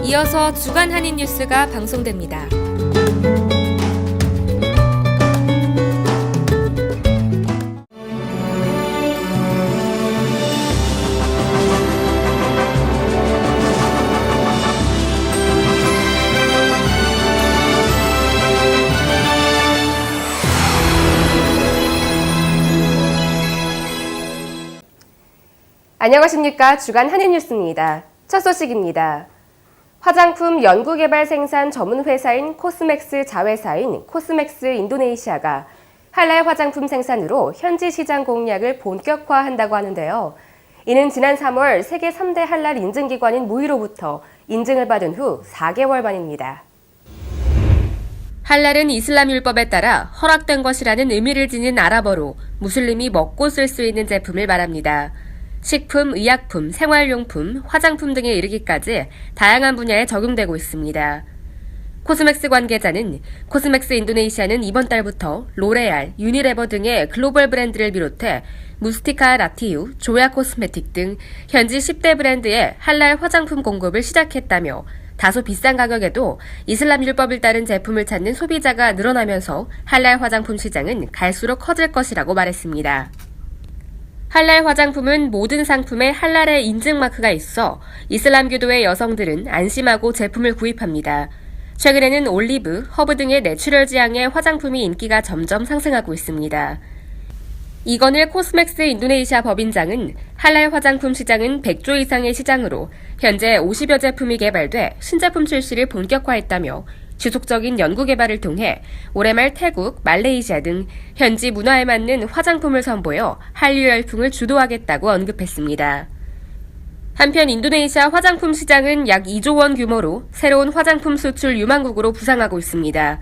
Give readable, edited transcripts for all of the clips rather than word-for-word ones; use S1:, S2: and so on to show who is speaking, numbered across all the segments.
S1: 이어서 주간 한인 뉴스가 방송됩니다.
S2: 안녕하십니까. 주간 한인 뉴스입니다. 첫 소식입니다. 화장품 연구개발 생산 전문 회사인 코스맥스 자회사인 코스맥스 인도네시아가 할랄 화장품 생산으로 현지 시장 공략을 본격화한다고 하는데요. 이는 지난 3월 세계 3대 할랄 인증기관인 무이로부터 인증을 받은 후 4개월 만입니다.
S1: 할랄은 이슬람 율법에 따라 허락된 것이라는 의미를 지닌 아랍어로 무슬림이 먹고 쓸 수 있는 제품을 말합니다. 식품, 의약품, 생활용품, 화장품 등에 이르기까지 다양한 분야에 적용되고 있습니다. 코스맥스 관계자는 코스맥스 인도네시아는 이번 달부터 로레알, 유니레버 등의 글로벌 브랜드를 비롯해 무스티카 라티유, 조야 코스메틱 등 현지 10대 브랜드의 할랄 화장품 공급을 시작했다며 다소 비싼 가격에도 이슬람 율법을 따른 제품을 찾는 소비자가 늘어나면서 할랄 화장품 시장은 갈수록 커질 것이라고 말했습니다. 할랄 화장품은 모든 상품에 할랄의 인증 마크가 있어 이슬람교도의 여성들은 안심하고 제품을 구입합니다. 최근에는 올리브, 허브 등의 내추럴 지향의 화장품이 인기가 점점 상승하고 있습니다. 이건일 코스맥스 인도네시아 법인장은 할랄 화장품 시장은 100조 이상의 시장으로 현재 50여 제품이 개발돼 신제품 출시를 본격화했다며 지속적인 연구 개발을 통해 올해 말 태국, 말레이시아 등 현지 문화에 맞는 화장품을 선보여 한류 열풍을 주도하겠다고 언급했습니다. 한편 인도네시아 화장품 시장은 약 2조 원 규모로 새로운 화장품 수출 유망국으로 부상하고 있습니다.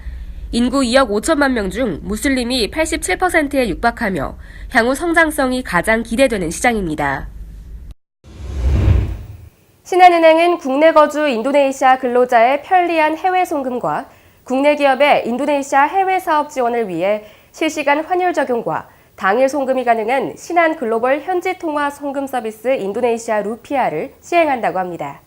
S1: 인구 2억 5천만 명 중 무슬림이 87%에 육박하며 향후 성장성이 가장 기대되는 시장입니다.
S2: 신한은행은 국내 거주 인도네시아 근로자의 편리한 해외 송금과 국내 기업의 인도네시아 해외 사업 지원을 위해 실시간 환율 적용과 당일 송금이 가능한 신한 글로벌 현지 통화 송금 서비스 인도네시아 루피아를 시행한다고 합니다.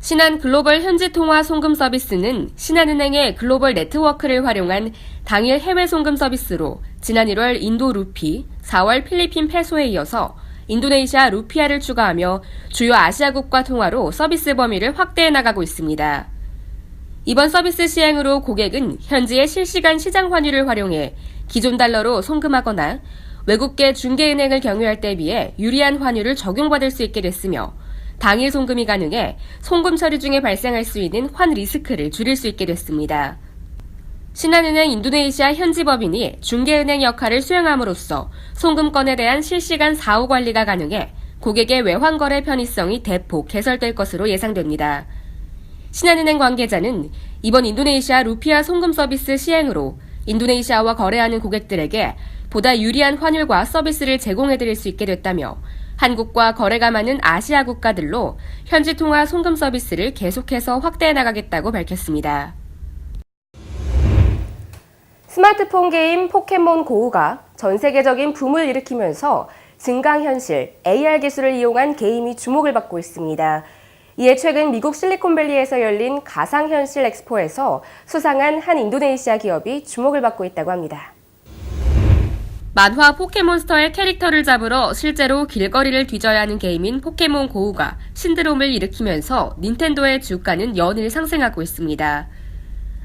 S1: 신한 글로벌 현지 통화 송금 서비스는 신한은행의 글로벌 네트워크를 활용한 당일 해외 송금 서비스로 지난 1월 인도 루피, 4월 필리핀 페소에 이어서 인도네시아 루피아를 추가하며 주요 아시아국가 통화로 서비스 범위를 확대해 나가고 있습니다. 이번 서비스 시행으로 고객은 현지의 실시간 시장 환율을 활용해 기존 달러로 송금하거나 외국계 중개은행을 경유할 때에 비해 유리한 환율을 적용받을 수 있게 됐으며 당일 송금이 가능해 송금 처리 중에 발생할 수 있는 환 리스크를 줄일 수 있게 됐습니다. 신한은행 인도네시아 현지 법인이 중개은행 역할을 수행함으로써 송금건에 대한 실시간 사후 관리가 가능해 고객의 외환 거래 편의성이 대폭 개선될 것으로 예상됩니다. 신한은행 관계자는 이번 인도네시아 루피아 송금 서비스 시행으로 인도네시아와 거래하는 고객들에게 보다 유리한 환율과 서비스를 제공해드릴 수 있게 됐다며 한국과 거래가 많은 아시아 국가들로 현지 통화 송금 서비스를 계속해서 확대해 나가겠다고 밝혔습니다.
S2: 스마트폰 게임 포켓몬 고우가 전 세계적인 붐을 일으키면서 증강현실, AR 기술을 이용한 게임이 주목을 받고 있습니다. 이에 최근 미국 실리콘밸리에서 열린 가상현실 엑스포에서 수상한 한 인도네시아 기업이 주목을 받고 있다고 합니다.
S1: 만화 포켓몬스터의 캐릭터를 잡으러 실제로 길거리를 뒤져야 하는 게임인 포켓몬 고우가 신드롬을 일으키면서 닌텐도의 주가는 연일 상승하고 있습니다.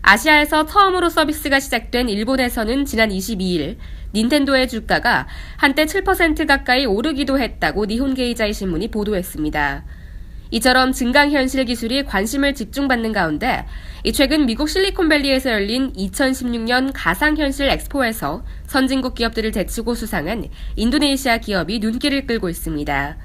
S1: 아시아에서 처음으로 서비스가 시작된 일본에서는 지난 22일 닌텐도의 주가가 한때 7% 가까이 오르기도 했다고 니혼게이자이 신문이 보도했습니다. 이처럼 증강현실 기술이 관심을 집중받는 가운데 최근 미국 실리콘밸리에서 열린 2016년 가상현실 엑스포에서 선진국 기업들을 제치고 수상한 인도네시아 기업이 눈길을 끌고 있습니다.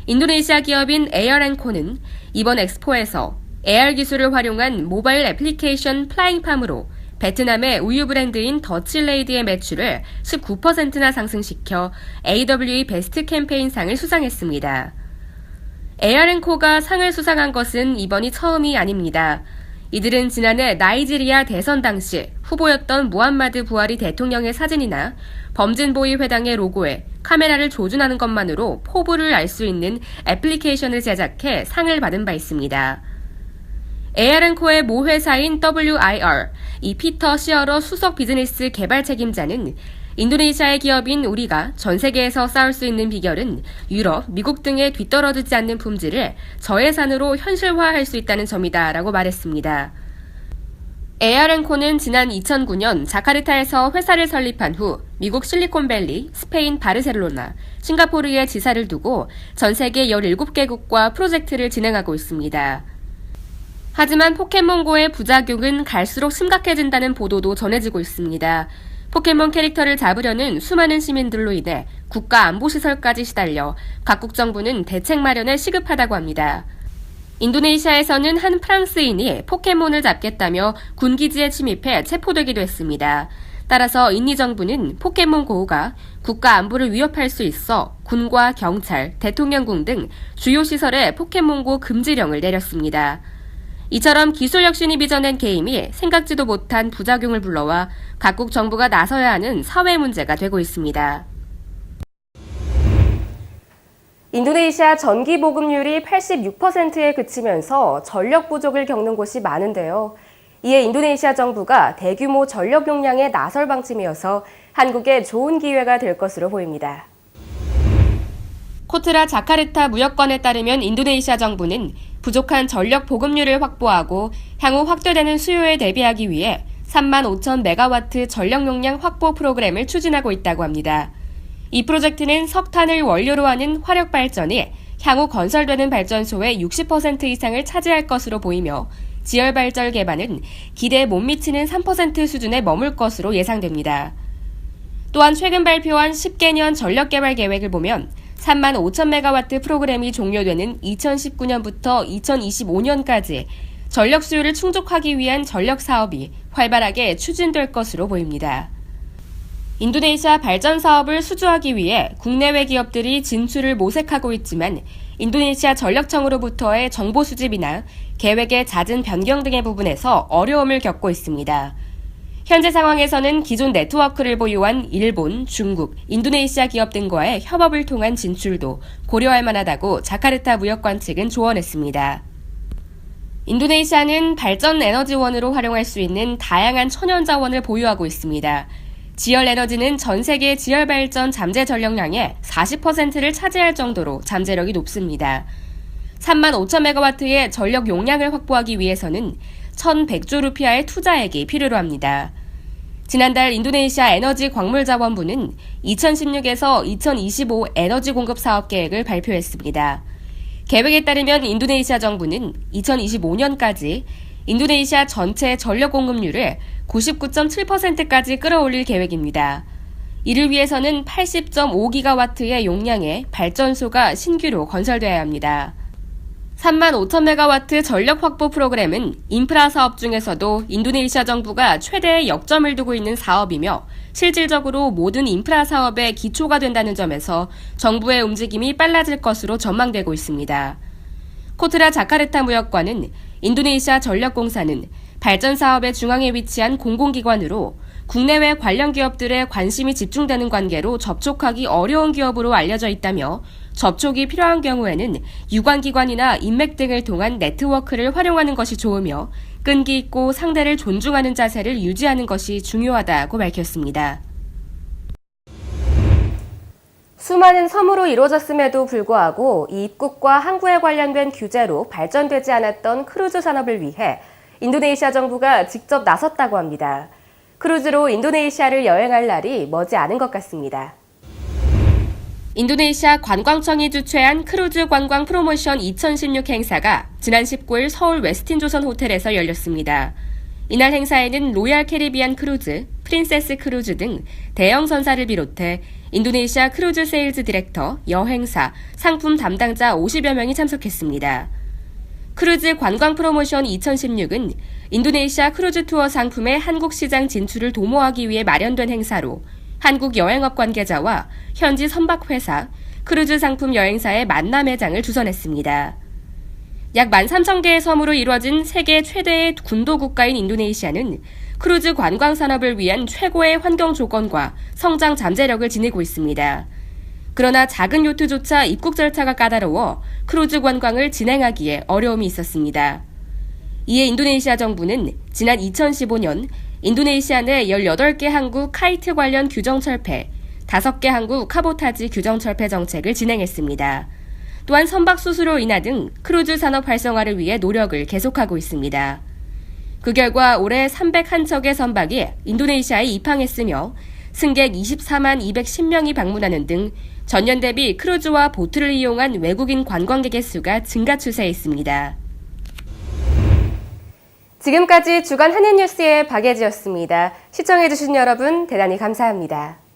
S1: 인도네시아 기업인 에어랭코는 이번 엑스포에서 AR 기술을 활용한 모바일 애플리케이션 플라잉팜으로 베트남의 우유 브랜드인 더치레이드의 매출을 19%나 상승시켜 AWE 베스트 캠페인상을 수상했습니다. 에어랭코가 상을 수상한 것은 이번이 처음이 아닙니다. 이들은 지난해 나이지리아 대선 당시 후보였던 무함마드 부하리 대통령의 사진이나 범진보위 회당의 로고에 카메라를 조준하는 것만으로 포부를 알 수 있는 애플리케이션을 제작해 상을 받은 바 있습니다. AR&Co의 모 회사인 WIR, 이 피터 시어러 수석 비즈니스 개발 책임자는 인도네시아의 기업인 우리가 전 세계에서 싸울 수 있는 비결은 유럽, 미국 등에 뒤떨어지지 않는 품질을 저예산으로 현실화할 수 있다는 점이다라고 말했습니다. AR&Co는 지난 2009년 자카르타에서 회사를 설립한 후 미국 실리콘밸리, 스페인 바르셀로나, 싱가포르에 지사를 두고 전 세계 17개국과 프로젝트를 진행하고 있습니다. 하지만 포켓몬고의 부작용은 갈수록 심각해진다는 보도도 전해지고 있습니다. 포켓몬 캐릭터를 잡으려는 수많은 시민들로 인해 국가 안보시설까지 시달려 각국 정부는 대책 마련에 시급하다고 합니다. 인도네시아에서는 한 프랑스인이 포켓몬을 잡겠다며 군기지에 침입해 체포되기도 했습니다. 따라서 인도 정부는 포켓몬고가 국가 안보를 위협할 수 있어 군과 경찰, 대통령궁 등 주요 시설에 포켓몬고 금지령을 내렸습니다. 이처럼 기술 혁신이 빚어낸 게임이 생각지도 못한 부작용을 불러와 각국 정부가 나서야 하는 사회 문제가 되고 있습니다.
S2: 인도네시아 전기 보급률이 86%에 그치면서 전력 부족을 겪는 곳이 많은데요. 이에 인도네시아 정부가 대규모 전력 용량에 나설 방침이어서 한국에 좋은 기회가 될 것으로 보입니다.
S1: 코트라 자카르타 무역관에 따르면 인도네시아 정부는 부족한 전력 보급률을 확보하고 향후 확대되는 수요에 대비하기 위해 35,000메가와트 전력 용량 확보 프로그램을 추진하고 있다고 합니다. 이 프로젝트는 석탄을 원료로 하는 화력 발전이 향후 건설되는 발전소의 60% 이상을 차지할 것으로 보이며 지열 발전 개발은 기대에 못 미치는 3% 수준에 머물 것으로 예상됩니다. 또한 최근 발표한 10개년 전력 개발 계획을 보면 35,000메가와트 프로그램이 종료되는 2019년부터 2025년까지 전력 수요를 충족하기 위한 전력 사업이 활발하게 추진될 것으로 보입니다. 인도네시아 발전 사업을 수주하기 위해 국내외 기업들이 진출을 모색하고 있지만 인도네시아 전력청으로부터의 정보 수집이나 계획의 잦은 변경 등의 부분에서 어려움을 겪고 있습니다. 현재 상황에서는 기존 네트워크를 보유한 일본, 중국, 인도네시아 기업 등과의 협업을 통한 진출도 고려할 만하다고 자카르타 무역관 측은 조언했습니다. 인도네시아는 발전 에너지원으로 활용할 수 있는 다양한 천연 자원을 보유하고 있습니다. 지열 에너지는 전 세계 지열 발전 잠재 전력량의 40%를 차지할 정도로 잠재력이 높습니다. 35,000메가와트의 전력 용량을 확보하기 위해서는 1,100조 루피아의 투자액이 필요로 합니다. 지난달 인도네시아 에너지 광물자원부는 2016에서 2025 에너지 공급 사업 계획을 발표했습니다. 계획에 따르면 인도네시아 정부는 2025년까지 인도네시아 전체 전력 공급률을 99.7%까지 끌어올릴 계획입니다. 이를 위해서는 80.5기가와트의 용량의 발전소가 신규로 건설되어야 합니다. 35,000메가와트 전력 확보 프로그램은 인프라 사업 중에서도 인도네시아 정부가 최대의 역점을 두고 있는 사업이며 실질적으로 모든 인프라 사업의 기초가 된다는 점에서 정부의 움직임이 빨라질 것으로 전망되고 있습니다. 코트라 자카르타 무역관은 인도네시아 전력공사는 발전 사업의 중앙에 위치한 공공기관으로 국내외 관련 기업들의 관심이 집중되는 관계로 접촉하기 어려운 기업으로 알려져 있다며 접촉이 필요한 경우에는 유관기관이나 인맥 등을 통한 네트워크를 활용하는 것이 좋으며 끈기 있고 상대를 존중하는 자세를 유지하는 것이 중요하다고 밝혔습니다.
S2: 수많은 섬으로 이루어졌음에도 불구하고 이 입국과 항구에 관련된 규제로 발전되지 않았던 크루즈 산업을 위해 인도네시아 정부가 직접 나섰다고 합니다. 크루즈로 인도네시아를 여행할 날이 머지 않은 것 같습니다.
S1: 인도네시아 관광청이 주최한 크루즈 관광 프로모션 2016 행사가 지난 19일 서울 웨스틴 조선 호텔에서 열렸습니다. 이날 행사에는 로얄 캐리비안 크루즈, 프린세스 크루즈 등 대형 선사를 비롯해 인도네시아 크루즈 세일즈 디렉터, 여행사, 상품 담당자 50여 명이 참석했습니다. 크루즈 관광 프로모션 2016은 인도네시아 크루즈 투어 상품의 한국 시장 진출을 도모하기 위해 마련된 행사로 한국 여행업 관계자와 현지 선박회사, 크루즈 상품 여행사의 만남 회장을 주선했습니다. 약 13,000개의 섬으로 이루어진 세계 최대의 군도 국가인 인도네시아는 크루즈 관광 산업을 위한 최고의 환경 조건과 성장 잠재력을 지니고 있습니다. 그러나 작은 요트조차 입국 절차가 까다로워 크루즈 관광을 진행하기에 어려움이 있었습니다. 이에 인도네시아 정부는 지난 2015년 인도네시아 내 18개 항구 카이트 관련 규정 철폐, 5개 항구 카보타지 규정 철폐 정책을 진행했습니다. 또한 선박 수수료 인하 등 크루즈 산업 활성화를 위해 노력을 계속하고 있습니다. 그 결과 올해 301척의 선박이 인도네시아에 입항했으며 승객 24만 210명이 방문하는 등 전년 대비 크루즈와 보트를 이용한 외국인 관광객의 수가 증가 추세에 있습니다.
S2: 지금까지 주간 한인뉴스의 박예지였습니다. 시청해주신 여러분 대단히 감사합니다.